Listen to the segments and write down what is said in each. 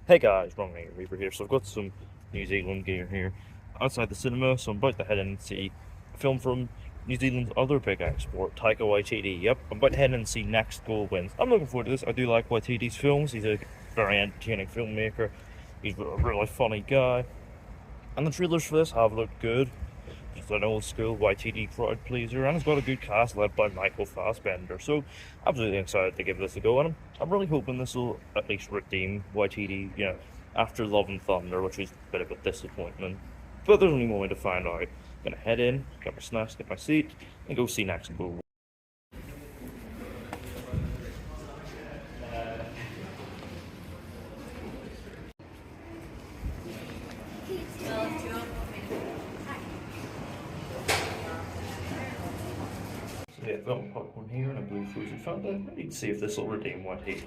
Hey guys, Wrong Reaper here. So I've got some New Zealand gear here outside the cinema, so I'm about to head in and see a film from New Zealand's other big export, Taika Waititi. Yep, I'm about to head in and see Next Goal Wins. I'm looking forward to this. I do like Waititi's films. He's a very entertaining filmmaker. He's a really funny guy. And the trailers for this have looked good. It's an old school Waititi crowd pleaser, and it's got a good cast led by Michael Fassbender. So, absolutely excited to give this a go, and I'm really hoping this will at least redeem Waititi, after Love and Thunder, which was a bit of a disappointment. But there's only one way to find out. I'm gonna head in, get my snacks, get my seat, and go see Next Goal. So yeah, I've got my popcorn here and a blue frozen Fanta. I need to see if this will redeem Waititi.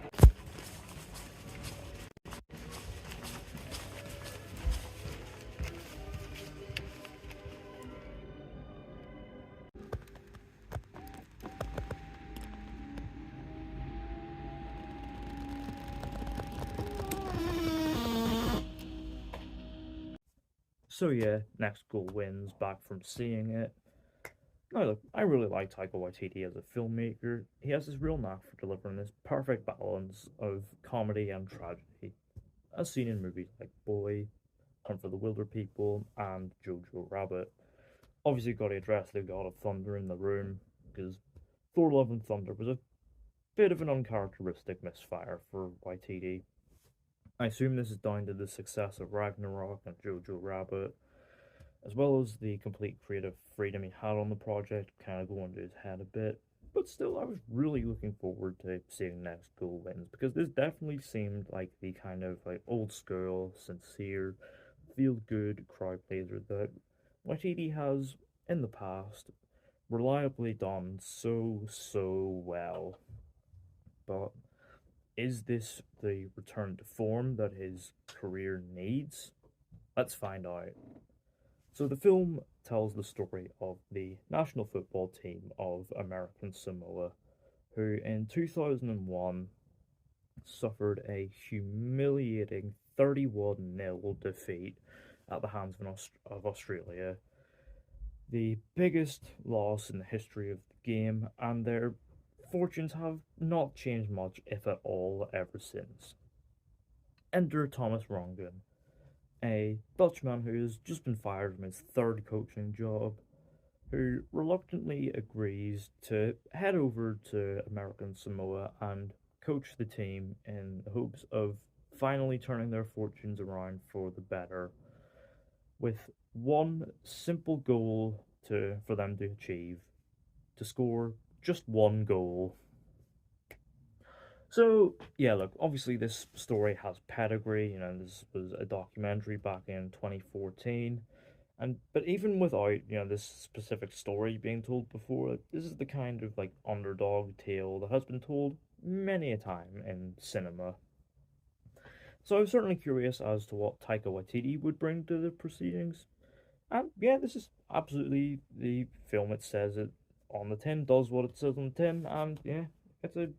So yeah, Next Goal Wins back from seeing it. Now look, I really like Taika Waititi as a filmmaker. He has this real knack for delivering this perfect balance of comedy and tragedy, as seen in movies like Boy, Hunt for the Wilder People, and Jojo Rabbit. Obviously, got to address the God of Thunder in the room, because Thor: Love and Thunder was a bit of an uncharacteristic misfire for Waititi. I assume this is down to the success of Ragnarok and Jojo Rabbit, as well as the complete creative freedom he had on the project, kind of going to his head a bit. But still, I was really looking forward to seeing Next Goal Wins, because this definitely seemed like the kind of like old school, sincere, feel good crowd pleaser that Waititi has in the past reliably done so well. But is this the return to form that his career needs? Let's find out. So the film tells the story of the national football team of American Samoa, who in 2001 suffered a humiliating 31-0 defeat at the hands of Australia, the biggest loss in the history of the game, and their fortunes have not changed much, if at all, ever since. Enter Thomas Rongen, a Dutchman who has just been fired from his third coaching job, who reluctantly agrees to head over to American Samoa and coach the team in the hopes of finally turning their fortunes around for the better, with one simple goal for them to achieve: to score just one goal. So yeah, look, obviously this story has pedigree. This was a documentary back in 2014, but even without this specific story being told before, this is the kind of like underdog tale that has been told many a time in cinema. So I was certainly curious as to what Taika Waititi would bring to the proceedings. And yeah, this is absolutely the film it says it on the tin, does what it says on the tin, and yeah, it's a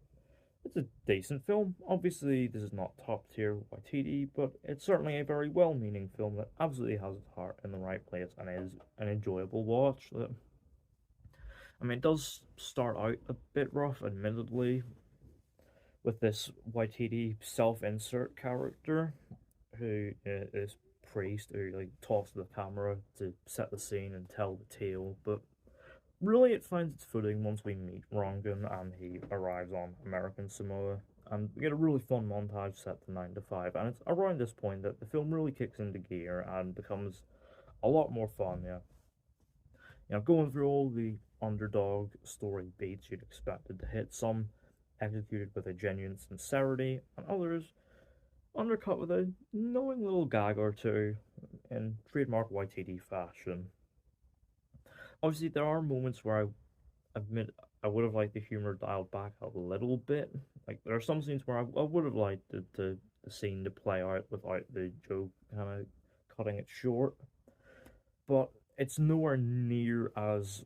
it's a decent film. Obviously, this is not top tier Waititi, but it's certainly a very well meaning film that absolutely has its heart in the right place and is an enjoyable watch. I mean, it does start out a bit rough, admittedly, with this Waititi self insert character who is priest who like talks to the camera to set the scene and tell the tale, but really, it finds its footing once we meet Rongan and he arrives on American Samoa. And we get a really fun montage set to 9 to 5. And it's around this point that the film really kicks into gear and becomes a lot more fun, yeah. Going through all the underdog story beats you'd expected to hit, some executed with a genuine sincerity, and others undercut with a knowing little gag or two in trademark YTD fashion. Obviously, there are moments where I admit I would have liked the humor dialed back a little bit. Like there are some scenes where I would have liked the scene to play out without the joke kind of cutting it short, but it's nowhere near as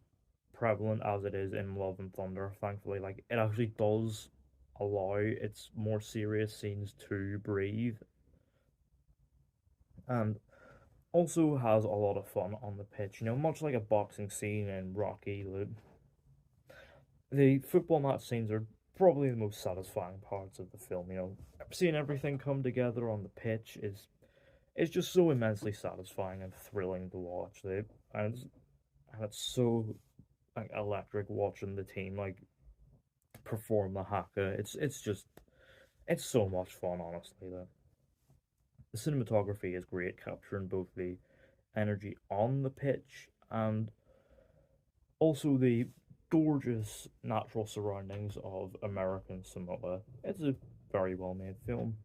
prevalent as it is in Love and Thunder, thankfully. Like, it actually does allow its more serious scenes to breathe, and also has a lot of fun on the pitch. You know, much like a boxing scene in Rocky, the football match scenes are probably the most satisfying parts of the film. You know, seeing everything come together on the pitch is just so immensely satisfying and thrilling to watch. And it's so like electric watching the team like perform the haka. It's so much fun, honestly. The cinematography is great, capturing both the energy on the pitch and also the gorgeous natural surroundings of American Samoa. It's a very well made film.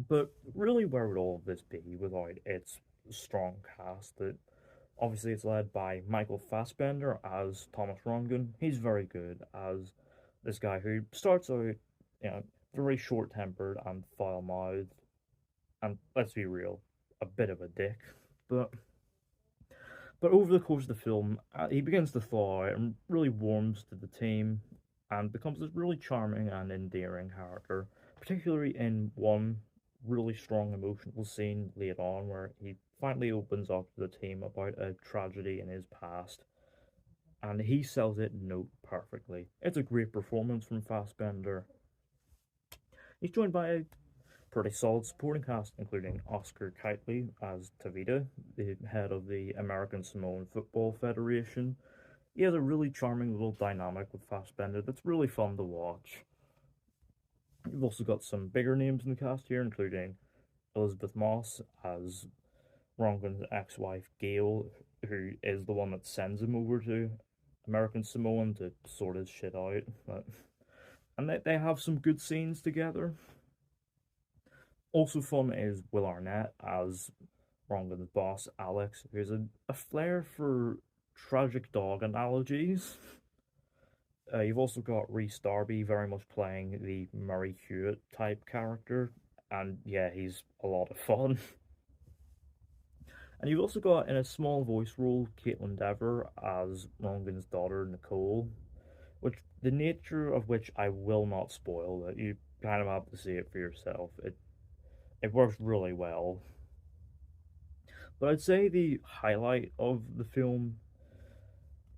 But really, where would all of this be without its strong cast? That obviously it's led by Michael Fassbender as Thomas Rongan. He's very good as this guy who starts out, very short tempered and foul mouthed, and let's be real, a bit of a dick. But over the course of the film, he begins to thaw out and really warms to the team and becomes this really charming and endearing character, particularly in one really strong emotional scene late on where he finally opens up to the team about a tragedy in his past and he sells it note perfectly. It's a great performance from Fassbender. He's joined by a pretty solid supporting cast, including Oscar Kitely as Tavita, the head of the American Samoan Football Federation. He has a really charming little dynamic with Fassbender that's really fun to watch. You've also got some bigger names in the cast here, including Elizabeth Moss as Rongan's ex-wife Gail, who is the one that sends him over to American Samoan to sort his shit out. And they have some good scenes together. Also fun is Will Arnett as Rongan's boss, Alex, who has a flair for tragic dog analogies. You've also got Rhys Darby very much playing the Murray Hewitt type character, and yeah, he's a lot of fun. And you've also got, in a small voice role, Caitlin Dever as Rongan's daughter, Nicole, which the nature of which I will not spoil. That you kind of have to see it for yourself. It works really well. But I'd say the highlight of the film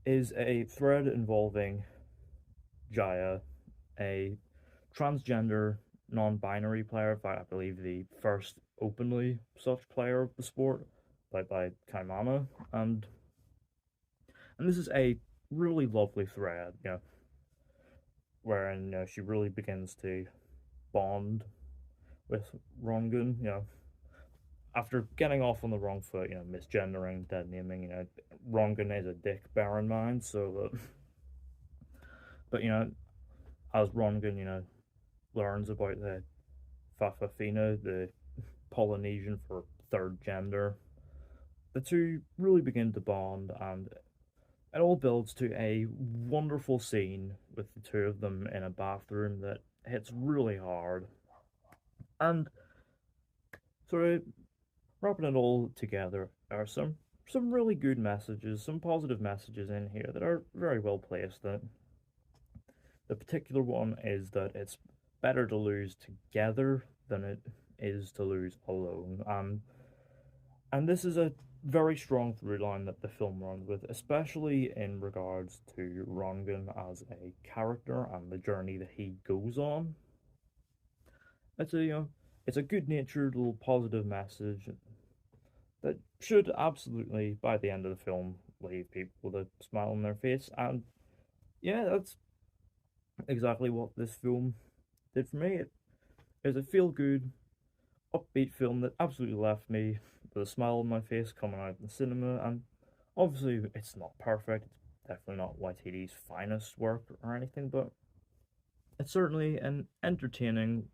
is a thread involving Jaya, a transgender non-binary player. In fact, I believe the first openly such player of the sport, by Kaimana, and this is a really lovely thread, wherein she really begins to bond with Rongan, after getting off on the wrong foot, misgendering, dead naming, Rongan is a dick, bear in mind, so, but, as Rongan, learns about the Fafafina, the Polynesian for third gender, the two really begin to bond, and it all builds to a wonderful scene with the two of them in a bathroom that hits really hard. And sort of wrapping it all together are some really good messages, some positive messages in here that are very well placed. That the particular one is that it's better to lose together than it is to lose alone. And this is a very strong through line that the film runs with, especially in regards to Rongan as a character and the journey that he goes on. It's a good natured little positive message that should absolutely, by the end of the film, leave people with a smile on their face. And yeah, that's exactly what this film did for me. It is a feel good, upbeat film that absolutely left me with a smile on my face coming out in the cinema. And obviously, it's not perfect. It's definitely not Waititi's finest work or anything, but it's certainly an entertaining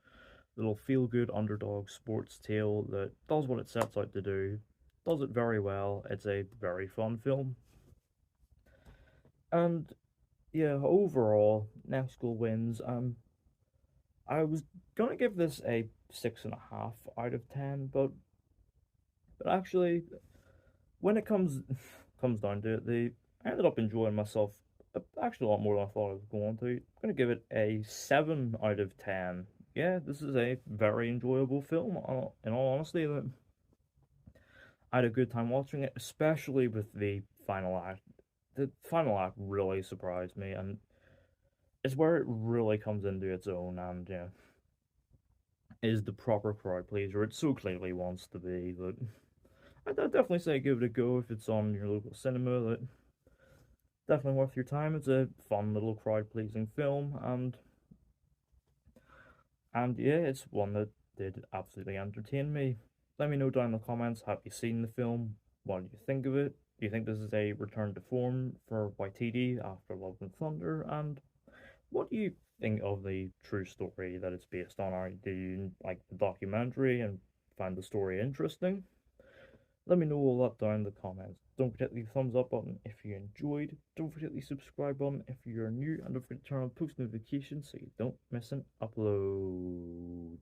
little feel good underdog sports tale that does what it sets out to do, does it very well. It's a very fun film. And yeah, overall, Next School wins. I was gonna give this a 6.5 out of 10, but actually, when it comes down to it, I ended up enjoying myself actually a lot more than I thought I was going to. I'm gonna give it a 7 out of 10. Yeah, this is a very enjoyable film. In all honesty, I had a good time watching it, especially with the final act. The final act really surprised me, and it's where it really comes into its own, and is the proper crowd pleaser it so clearly wants to be. But I'd definitely say give it a go if it's on your local cinema. That definitely worth your time. It's a fun little crowd pleasing film, and yeah, it's one that did absolutely entertain me. Let me know down in the comments. Have you seen the film? What do you think of it? Do you think this is a return to form for Waititi after Love and Thunder? And what do you think of the true story that it's based on? Do you like the documentary and find the story interesting? Let me know all that down in the comments. Don't forget the thumbs up button if you enjoyed. Don't forget the subscribe button if you're new. And don't forget to turn on post notifications so you don't miss an upload.